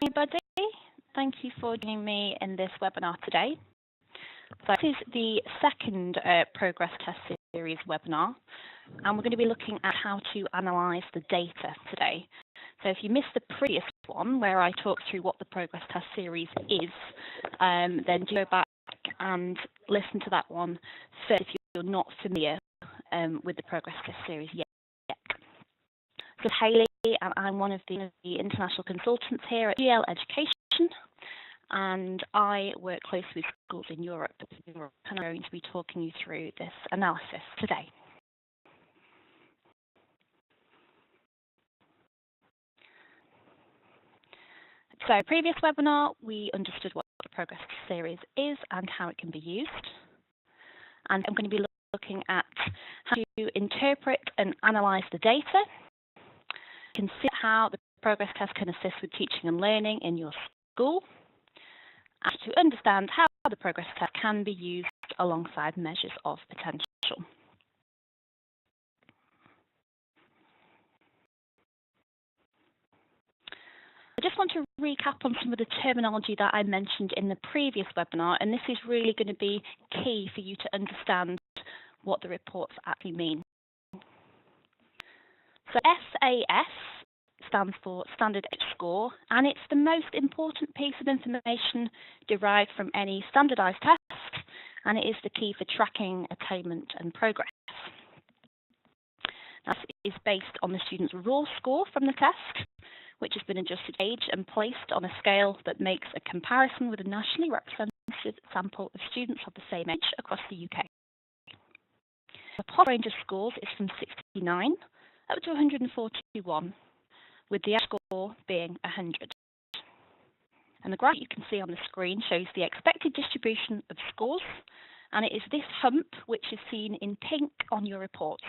Everybody, thank you for joining me in this webinar today. So this is the second Progress Test Series webinar, and we're going to be looking at how to analyse the data today. So if you missed the previous one where I talked through what the Progress Test Series is, then do go back and listen to that one first if you're not familiar with the Progress Test Series yet. So Hayley, and I'm one of the international consultants here at GL Education, and I work closely with schools in Europe, and I'm going to be talking you through this analysis today. So previous webinar, we understood what the Progress Series is and how it can be used. And I'm going to be looking at how to interpret and analyse the data, consider how the Progress Test can assist with teaching and learning in your school, and to understand how the Progress Test can be used alongside measures of potential. I just want to recap on some of the terminology that I mentioned in the previous webinar, and this is really going to be key for you to understand what the reports actually mean. So SAS stands for Standard Score, and it's the most important piece of information derived from any standardised test, and it is the key for tracking attainment and progress. That is based on the student's raw score from the test, which has been adjusted age and placed on a scale that makes a comparison with a nationally representative sample of students of the same age across the UK. The possible range of scores is from 69 up to 141, with the score being 100. And the graph you can see on the screen shows the expected distribution of scores, and it is this hump which is seen in pink on your reports.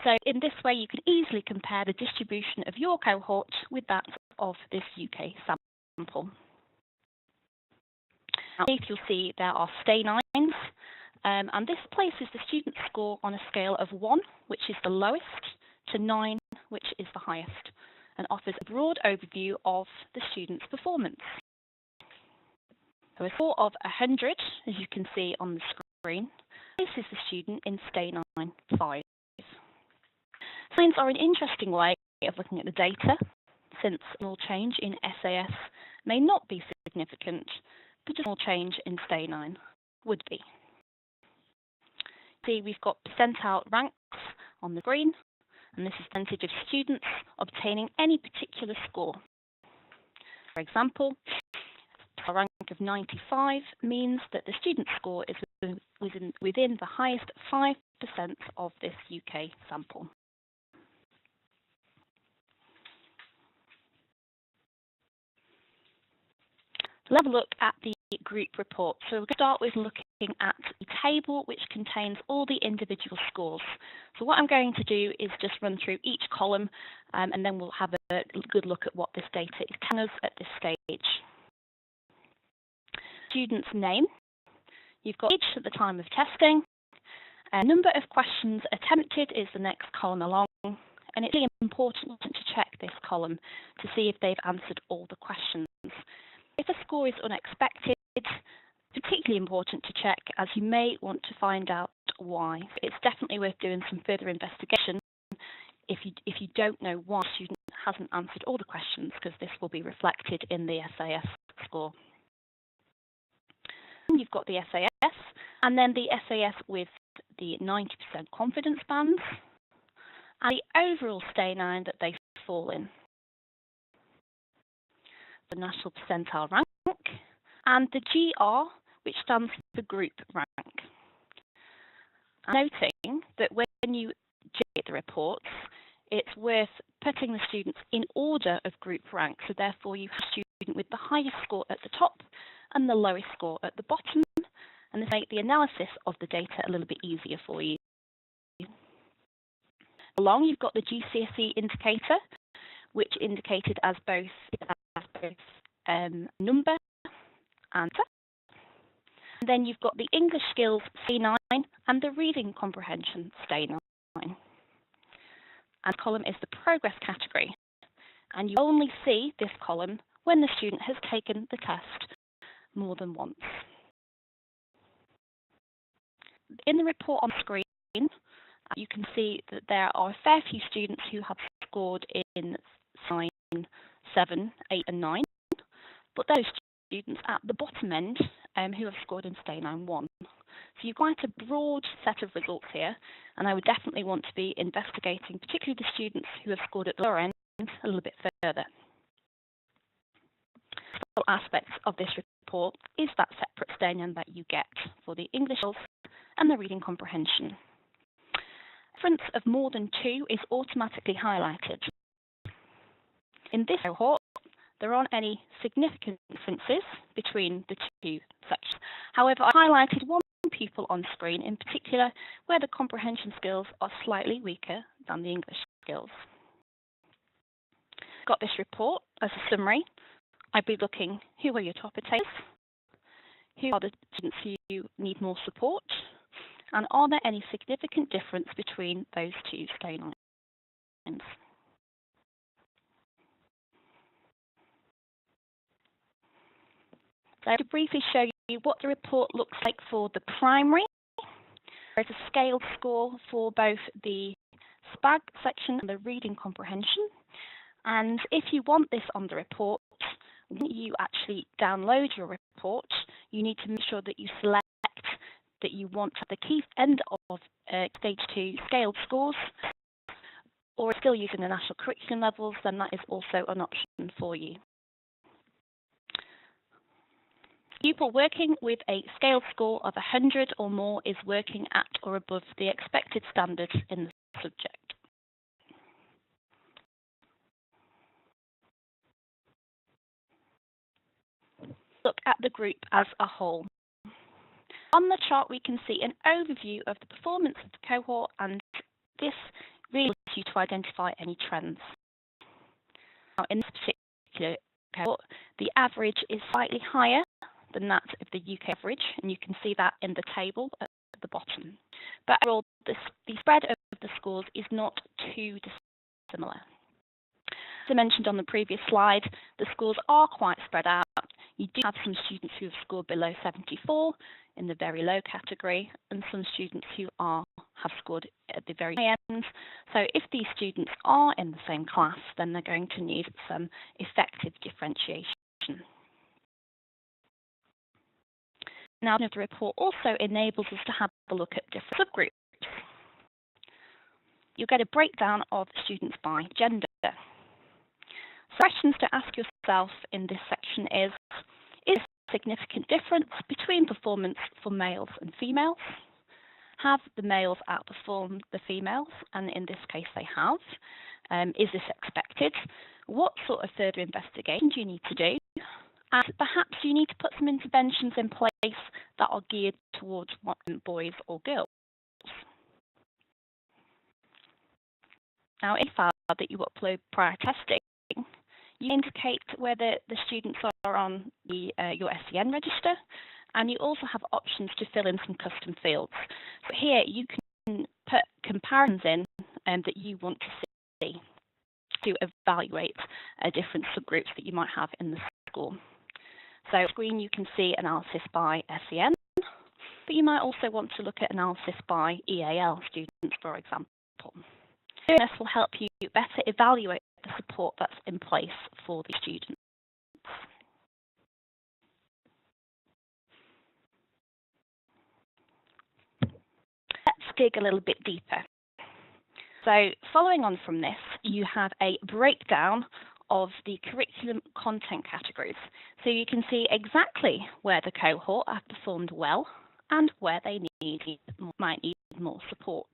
So in this way you can easily compare the distribution of your cohort with that of this UK sample. Now, if you'll see there are stay lines, and this places the student score on a scale of 1, which is the lowest, to 9, which is the highest, and offers a broad overview of the student's performance. So a score of 100, as you can see on the screen, places the student in stay line 5. Signs are an interesting way of looking at the data, since a small change in SAS may not be significant, but a small change in stay line would be. See, we've got percentile ranks on the screen, and this is the percentage of students obtaining any particular score. For example, a rank of 95 means that the student score is within the highest 5% of this UK sample. Let's have a look at the group report. So we're going to start with looking at the table which contains all the individual scores. So what I'm going to do is just run through each column, and then we'll have a good look at what this data is telling us at this stage. Student's name. You've got age at the time of testing. Number of questions attempted is the next column along, and it's really important to check this column to see if they've answered all the questions. If a score is unexpected, it's particularly important to check, as you may want to find out why. It's definitely worth doing some further investigation if you don't know why a student hasn't answered all the questions, because this will be reflected in the SAS score. You've got the SAS, and then the SAS with the 90% confidence bands, and the overall stay line that they fall in. The national percentile rank, and the GR, which stands for group rank. And noting that when you get the reports, it's worth putting the students in order of group rank, so therefore you have a student with the highest score at the top and the lowest score at the bottom, and this makes the analysis of the data a little bit easier for you. Along, you've got the GCSE indicator, which indicated as both number and then you've got the English skills stay line and the reading comprehension stay line. And column is the progress category, and you only see this column when the student has taken the test more than once. In the report on screen, you can see that there are a fair few students who have scored in 9, 7, 8 and 9, but those students at the bottom end who have scored in Stay 9-1. So you've quite a broad set of results here, and I would definitely want to be investigating particularly the students who have scored at the lower end a little bit further. Several aspects of this report is that separate Stay 9 that you get for the English and the reading comprehension. Difference of more than 2 is automatically highlighted. In this cohort, there aren't any significant differences between the two sections. However, I highlighted one pupil on screen in particular where the comprehension skills are slightly weaker than the English skills. Got this report as a summary. I'd be looking, who are your top attainers? Who are the students who need more support? And are there any significant difference between those two Stay 9s? So to briefly show you what the report looks like for the primary, there's a scaled score for both the SPAG section and the reading comprehension. And if you want this on the report, when you actually download your report, you need to make sure that you select that you want at the key end of Stage 2 scaled scores, or still using the national curriculum levels, then that is also an option for you. Pupil working with a scaled score of 100 or more is working at or above the expected standards in the subject. Look at the group as a whole. On the chart, we can see an overview of the performance of the cohort, and this really allows you to identify any trends. Now, in this particular cohort, the average is slightly higher than that of the UK average, and you can see that in the table at the bottom. But overall, the spread of the scores is not too dissimilar. As I mentioned on the previous slide, the scores are quite spread out. You do have some students who have scored below 74 in the very low category, and some students who have scored at the very high end. So if these students are in the same class, then they're going to need some effective differentiation. Now, the report also enables us to have a look at different subgroups. You'll get a breakdown of students by gender. So questions to ask yourself in this section is there a significant difference between performance for males and females? Have the males outperformed the females? And in this case, they have. Is this expected? What sort of further investigation do you need to do? And perhaps you need to put some interventions in place that are geared towards boys or girls. Now, in the file that you upload prior testing, you indicate whether the students are on the, your SEN register, and you also have options to fill in some custom fields. So here you can put comparisons in that you want to see to evaluate different subgroups that you might have in the school. So on screen you can see analysis by SEN, but you might also want to look at analysis by EAL students, for example. This will help you better evaluate the support that's in place for the students. Let's dig a little bit deeper. So following on from this, you have a breakdown of the curriculum content categories. So you can see exactly where the cohort have performed well and where they might need more support.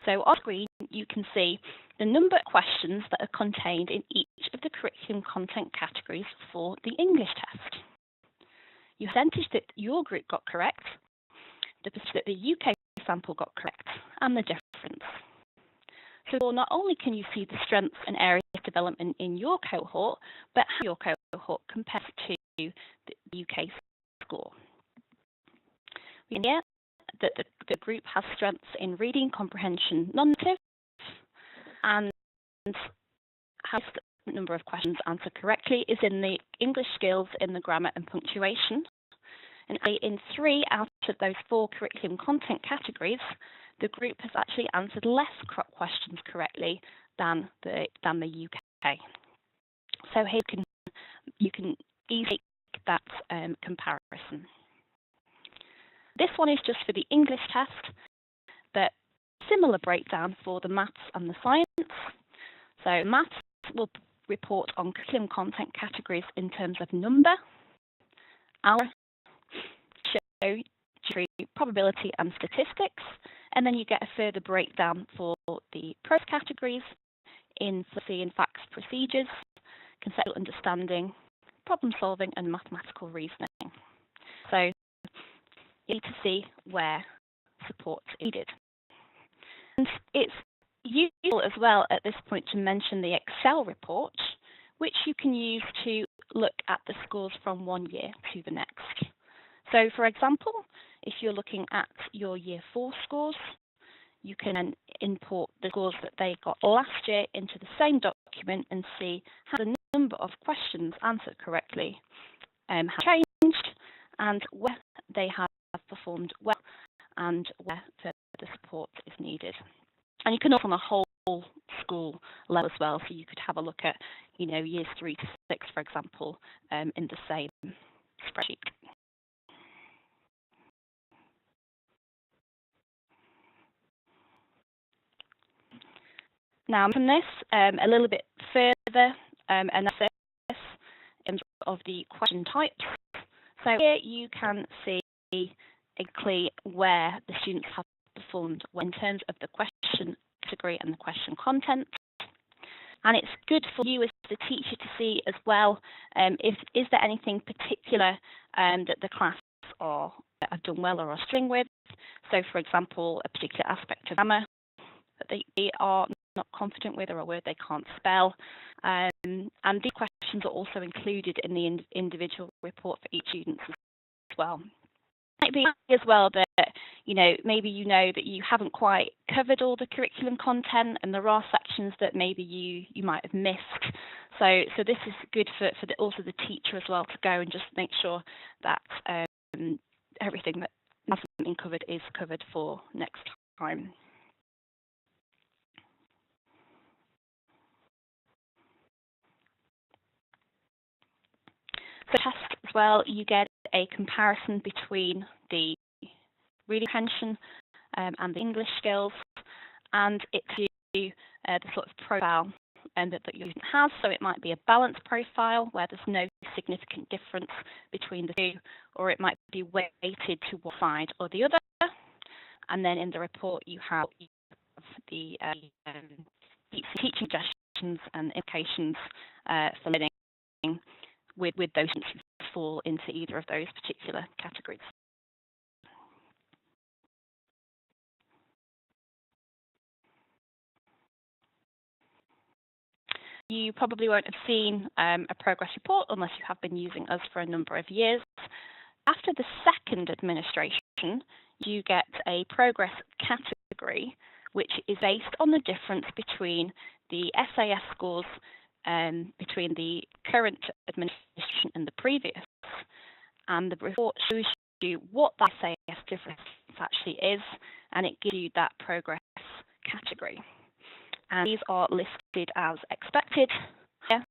So on screen, you can see the number of questions that are contained in each of the curriculum content categories for the English test. The percentage that your group got correct, the percentage that the UK sample got correct, and the difference. So not only can you see the strengths and areas of development in your cohort, but how your cohort compares to the UK score. We can hear that the group has strengths in reading comprehension non-native and has number of questions answered correctly is in the English skills, in the grammar and punctuation. And in 3 out of those 4 curriculum content categories, the group has actually answered less questions correctly than the UK. So here you can easily make that comparison. This one is just for the English test, but similar breakdown for the maths and the science. So maths will report on curriculum content categories in terms of number, hour, show, probability and statistics, and then you get a further breakdown for the prose categories in fluency and facts, procedures, conceptual understanding, problem solving and mathematical reasoning. So you need to see where support is needed. And it's useful as well at this point to mention the Excel report, which you can use to look at the scores from one year to the next. So for example, if you're looking at your year 4 scores, you can then import the scores that they got last year into the same document and see how the number of questions answered correctly has changed and where they have performed well and where further support is needed. And you can look on a whole school level as well, so you could have a look at, years 3 to 6, for example, in the same spreadsheet. Now, from this, a little bit further analysis in terms of the question types. So here you can see exactly where the students have performed in terms of the question category and the question content. And it's good for you as the teacher to see as well, is there anything particular that the class have done well or are struggling with. So for example, a particular aspect of grammar that they are not confident with, or a word they can't spell. And these questions are also included in the individual report for each student as well. It might be as well that, maybe that you haven't quite covered all the curriculum content and there are sections that maybe you might have missed. So this is good for also the teacher as well to go and just make sure that everything that hasn't been covered is covered for next time. For the test as well, you get a comparison between the reading comprehension and the English skills, and it gives you the sort of profile that your student has. So it might be a balanced profile where there's no significant difference between the two, or it might be weighted to one side or the other. And then in the report you have the teaching suggestions and implications for learning with those students who fall into either of those particular categories. You probably won't have seen a progress report unless you have been using us for a number of years. After the second administration, you get a progress category, which is based on the difference between the SAS scores between the current administration and the previous. And the report shows you what that SAS difference actually is, and it gives you that progress category. And these are listed as expected, higher,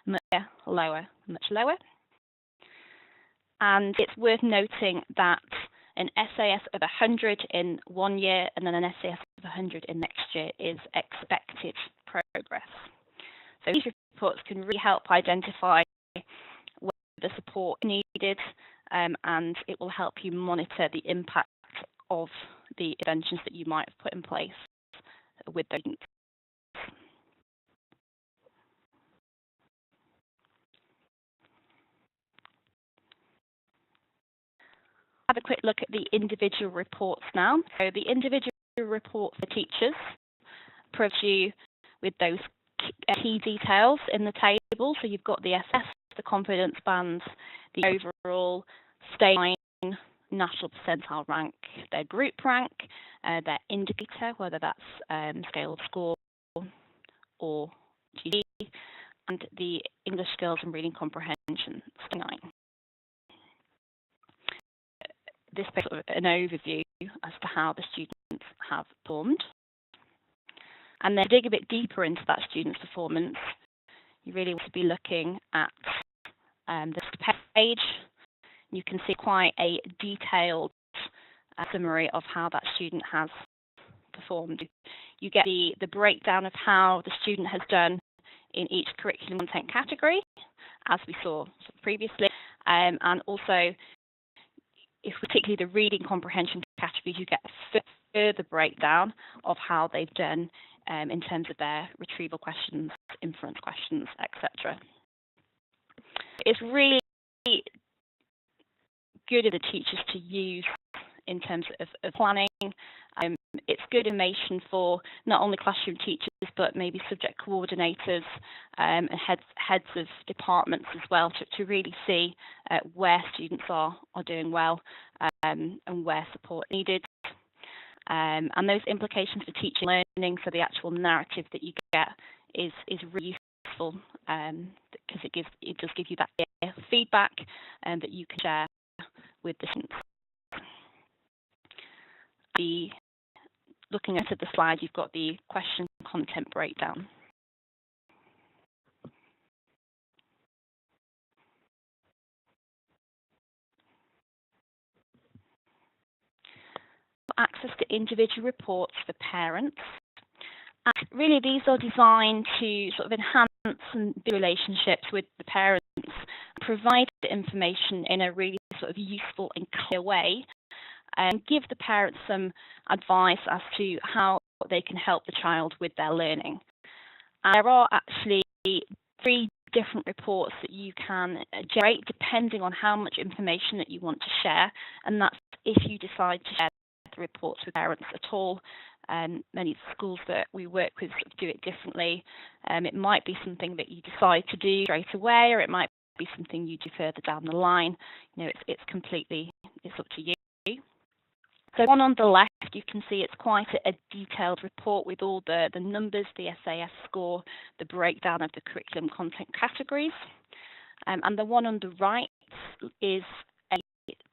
much higher, lower, much lower. And it's worth noting that an SAS of 100 in one year and then an SAS of 100 in next year is expected progress. So these reports can really help identify where the support is needed, and it will help you monitor the impact of the interventions that you might have put in place with those students. Have a quick look at the individual reports now. So the individual report for teachers provides you with those key details in the table. So you've got the SS, the confidence bands, the overall state line, national percentile rank, their group rank, their indicator, whether that's scale of score or GD, and the English skills and reading comprehension, 9. This is sort of an overview as to how the students have performed. And then to dig a bit deeper into that student's performance, you really want to be looking at this page. You can see quite a detailed summary of how that student has performed. You get the breakdown of how the student has done in each curriculum content category, as we saw previously, and also, if particularly the reading comprehension categories, you get a further breakdown of how they've done in terms of their retrieval questions, inference questions, etc. It's really good for the teachers to use in terms of planning. It's good information for not only classroom teachers, but maybe subject coordinators and heads of departments as well, to really see where students are doing well and where support needed. And those implications for teaching learning, so the actual narrative that you get is really useful because it does give you that feedback that you can share with the students. Looking at the slide, you've got the question content breakdown. Access to individual reports for parents. And really, these are designed to sort of enhance and build relationships with the parents, provide the information in a really sort of useful and clear way, and give the parents some advice as to how they can help the child with their learning. And there are actually 3 different reports that you can generate depending on how much information that you want to share, and that's if you decide to share the reports with parents at all. Many schools that we work with do it differently. It might be something that you decide to do straight away, or it might be something you do further down the line. It's up to you. So one on the left, you can see it's quite a detailed report with all the numbers, the SAS score, the breakdown of the curriculum content categories. And the one on the right is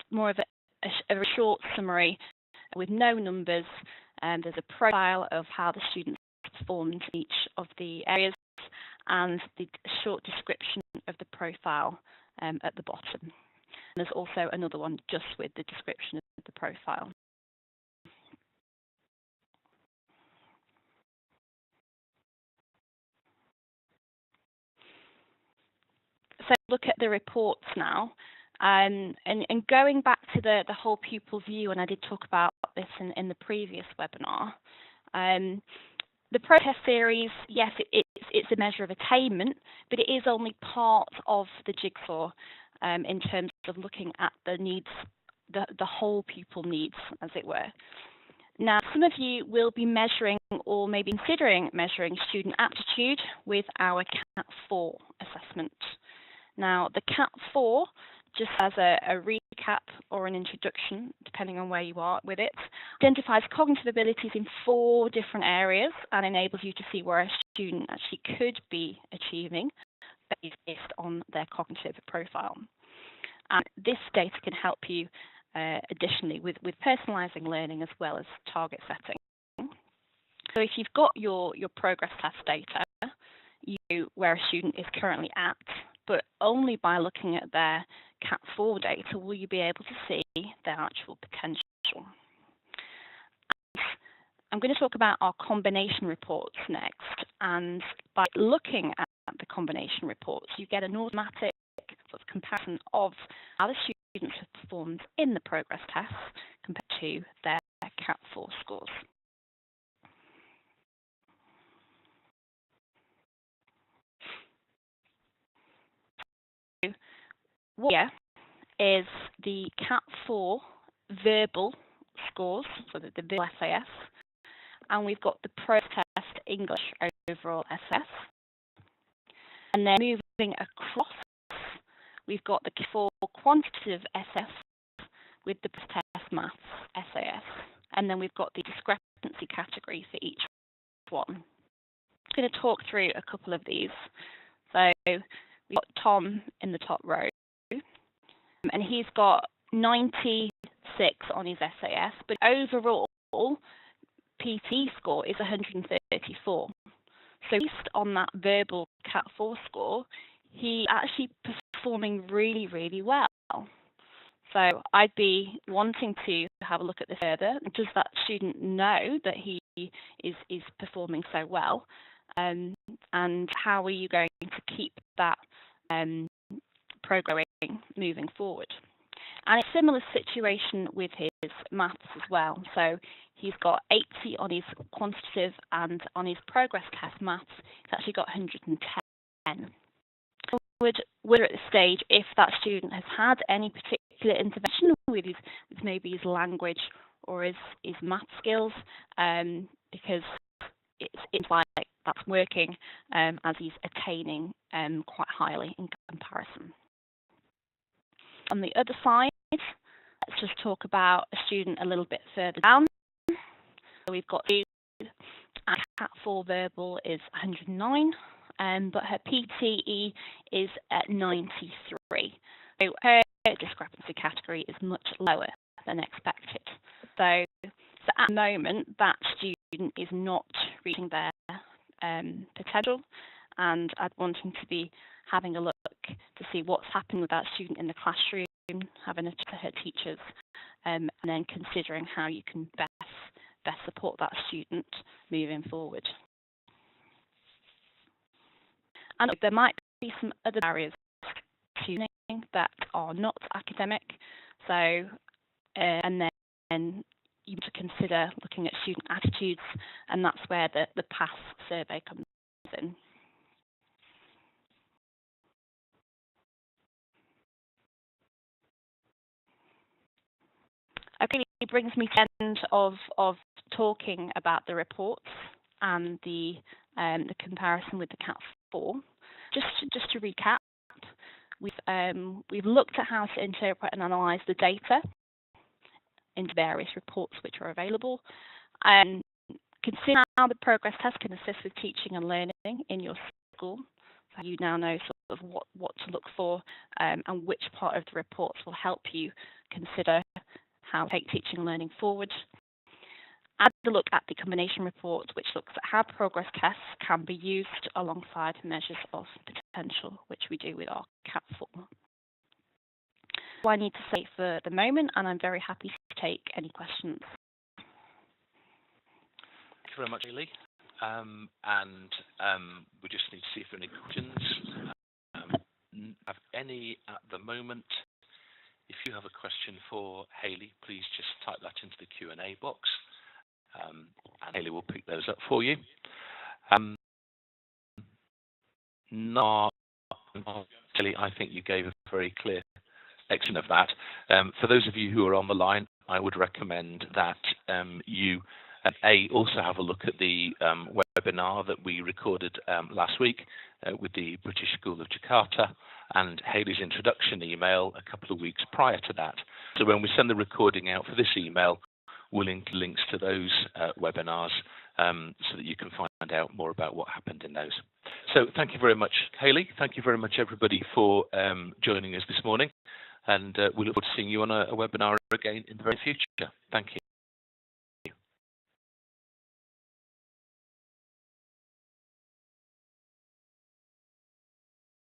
more of a short summary with no numbers. There's a profile of how the students performed in each of the areas and the short description of the profile at the bottom. And there's also another one just with the description of the profile. So look at the reports now, and going back to the whole pupil view, and I did talk about this in the previous webinar. The protest series, yes, it's a measure of attainment, but it is only part of the jigsaw in terms of looking at the needs, the whole pupil needs, as it were. Now, some of you will be measuring or maybe considering measuring student aptitude with our CAT4 assessment. Now, the CAT4, just as a recap or an introduction, depending on where you are with it, identifies cognitive abilities in 4 different areas and enables you to see where a student actually could be achieving based on their cognitive profile. And this data can help you additionally with personalising learning as well as target setting. So if you've got your progress test data, you know where a student is currently at, but only by looking at their CAT4 data will you be able to see their actual potential. I'm going to talk about our combination reports next, and by looking at the combination reports, you get an automatic sort of comparison of how the students have performed in the progress tests compared to their CAT4 scores. What here is the CAT4 verbal scores, so the verbal SAS, and we've got the protest English overall SAS. And then moving across, we've got the CAT4 quantitative SAS with the test maths SAS, and then we've got the discrepancy category for each one. I'm going to talk through a couple of these. So we've got Tom in the top row, and he's got 96 on his SAS, but overall PT score is 134. So based on that verbal Cat 4 score, he actually performing really, really well. So I'd be wanting to have a look at this further. Does that student know that he is performing so well? And how are you going to keep that programming moving forward? And a similar situation with his maths as well. So he's got 80 on his quantitative, and on his progress test maths, he's actually got 110. We're at the stage, if that student has had any particular intervention with maybe his language or his math skills, because it's like that's working as he's attaining quite highly in comparison. On the other side, let's just talk about a student a little bit further down. So we've got Cat 4 verbal is 109, but her PTE is at 93. So her discrepancy category is much lower than expected. So at the moment, that student is not reaching their potential, and I'd want him to be having a look to see what's happening with that student in the classroom, having a chat to her teachers, and then considering how you can best support that student moving forward. And there might be some other barriers to learning that are not academic, so and then you need to consider looking at student attitudes, and that's where the PASS survey comes in. Okay, it brings me to the end of talking about the reports and the comparison with the Cat 4. Just to recap, we've looked at how to interpret and analyse the data into various reports which are available, and consider how the progress test can assist with teaching and learning in your school. So you now know sort of what to look for, and which part of the reports will help you consider how to take teaching and learning forward. Add a look at the combination report, which looks at how progress tests can be used alongside measures of potential, which we do with our Cat 4. So I need to say for the moment, and I'm very happy to take any questions. Thank you very much, Hayley. We just need to see if there are any questions. Have any at the moment? If you have a question for Hayley, please just type that into the Q&A box, and Hayley will pick those up for you. Hayley, I think you gave a very clear explanation of that. For those of you who are on the line, I would recommend that you also have a look at the webinar that we recorded last week with the British School of Jakarta, and Hayley's introduction email a couple of weeks prior to that. So when we send the recording out for this email, we'll link links to those webinars so that you can find out more about what happened in those. So thank you very much, Hayley. Thank you very much, everybody, for joining us this morning, and we look forward to seeing you on a webinar again in the very future. Thank you.